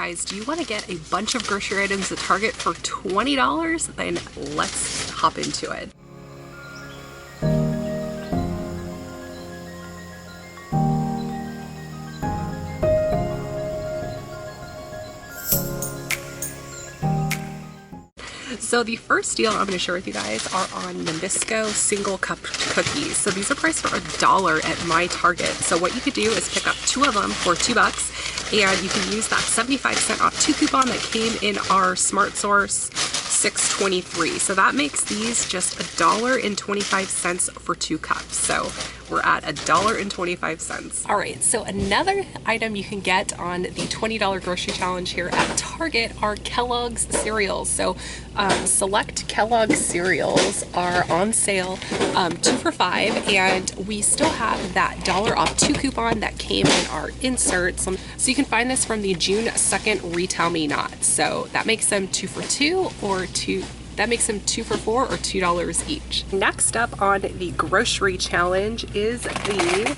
guys, do you want to get a bunch of grocery items at Target for $20? Then let's hop into it. So the first deal I'm going to share with you guys are on Nabisco single cup cookies. So these are priced for $1 at my Target. So what you could do is pick up 2 of them for $2, and you can use that 75% off 2 coupon that came in our Smart Source 623. So that makes these just $1.25 for 2 cups. So we're at $1.25. All right, so another item you can get on the $20 grocery challenge here at Target are Kellogg's cereals. So select Kellogg's cereals are on sale 2 for $5, and we still have that $1 off 2 coupon that came in our inserts. So you can find this from the June 2nd Retail Me Not. So that makes them 2 for $2 or 2. That makes them 2 for $4 or $2 each. Next up on the grocery challenge is the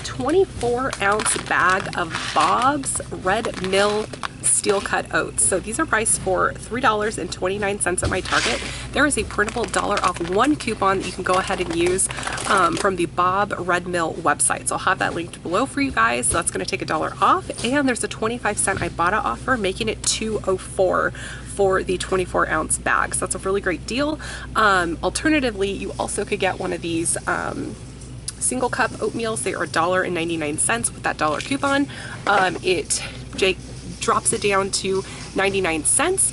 24-ounce bag of Bob's Red Mill steel cut oats. So these are priced for $3.29 at my Target. There is a printable $1 off 1 coupon that you can go ahead and use from the Bob Red Mill website. So I'll have that linked below for you guys. So that's going to take $1 off, and there's a 25-cent Ibotta offer, making it $2.04 for the 24-ounce bag. So that's a really great deal. Alternatively, you also could get one of these single cup oatmeals. They are $1.99 with that $1 coupon. Jake drops it down to 99 cents,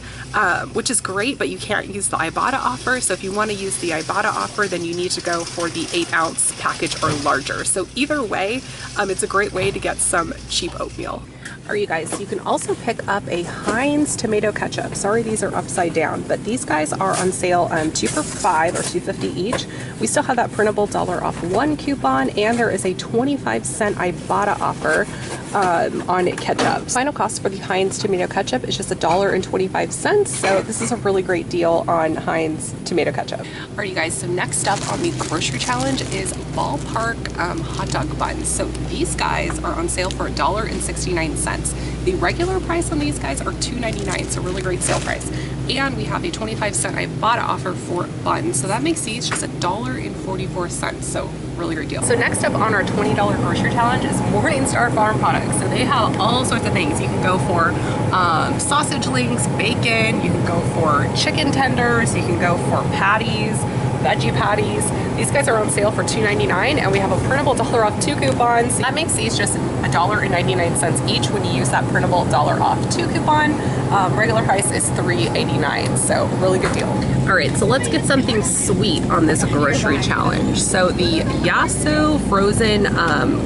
which is great, but you can't use the Ibotta offer. So if you want to use the Ibotta offer, then you need to go for the 8-ounce package or larger. So either way, it's a great way to get some cheap oatmeal. All right, you guys, you can also pick up a Heinz tomato ketchup. Sorry, these are upside down, but these guys are on sale 2 for $5 or $2.50 each. We still have that printable $1 off 1 coupon, and there is a 25-cent Ibotta offer on ketchup. Final cost for the Heinz tomato ketchup is just $1.25. So this is a really great deal on Heinz tomato ketchup. All right, you guys, so next up on the grocery challenge is Ballpark hot dog buns. So these guys are on sale for $1.69. The regular price on these guys are $2.99, so really great sale price. And we have a 25-cent Ibotta offer for buns, so that makes these just $1.44. So really great deal. So next up on our $20 grocery challenge is Morningstar Farm products. So they have all sorts of things. You can go for sausage links, bacon, you can go for chicken tenders, you can go for patties, veggie patties. These guys are on sale for $2.99, and we have a printable $1 off 2 coupons. That makes these just $1.99 each when you use that printable $1 off 2 coupon. Regular price is $3.89, so really good deal. All right, so let's get something sweet on this grocery challenge. So the Yasso frozen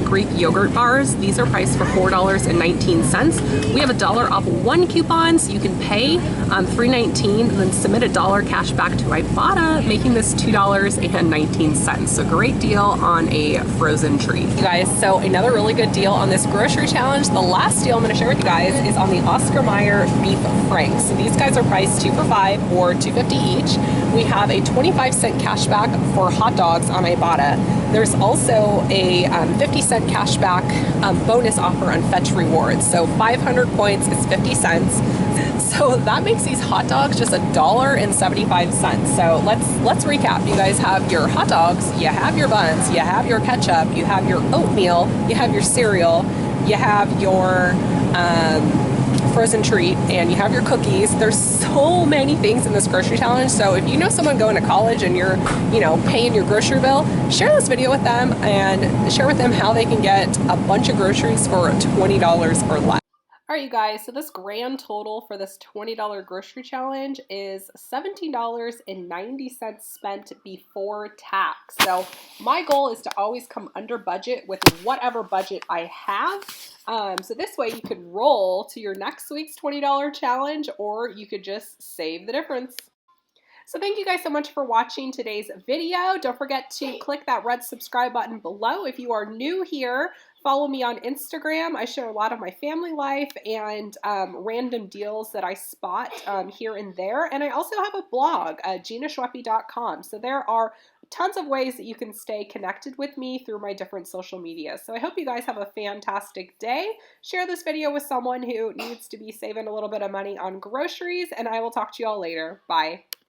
Greek yogurt bars, these are priced for $4.19. We have a $1 off 1 coupon, so you can pay $3.19 and then submit $1 cash back to Ibotta, making this $2.19. So great deal on a frozen treat. You guys, so another really good deal on this grocery challenge. The last deal I'm going to share with you guys is on the Oscar Mayer beef franks. So these guys are priced 2 for $5 or $2.50 each. We have a 25-cent cash back for hot dogs on Ibotta. There's also a 50-cent cash back bonus offer on Fetch Rewards. So 500 points is 50 cents. So that makes these hot dogs just $1.75. So let's recap. You guys have your hot dogs, you have your buns, you have your ketchup, you have your oatmeal, you have your cereal, you have your frozen treat, and you have your cookies. There's so many things in this grocery challenge. So if you know someone going to college and you're, paying your grocery bill, share this video with them and share with them how they can get a bunch of groceries for $20 or less. All right, you guys, so this grand total for this $20 grocery challenge is $17.90 spent before tax. So my goal is to always come under budget with whatever budget I have. So this way you could roll to your next week's $20 challenge, or you could just save the difference. So thank you guys so much for watching today's video. Don't forget to click that red subscribe button below. If you are new here, follow me on Instagram. I share a lot of my family life and random deals that I spot here and there. And I also have a blog, GinaSchweppe.com. So there are tons of ways that you can stay connected with me through my different social media. So I hope you guys have a fantastic day. Share this video with someone who needs to be saving a little bit of money on groceries, and I will talk to you all later. Bye.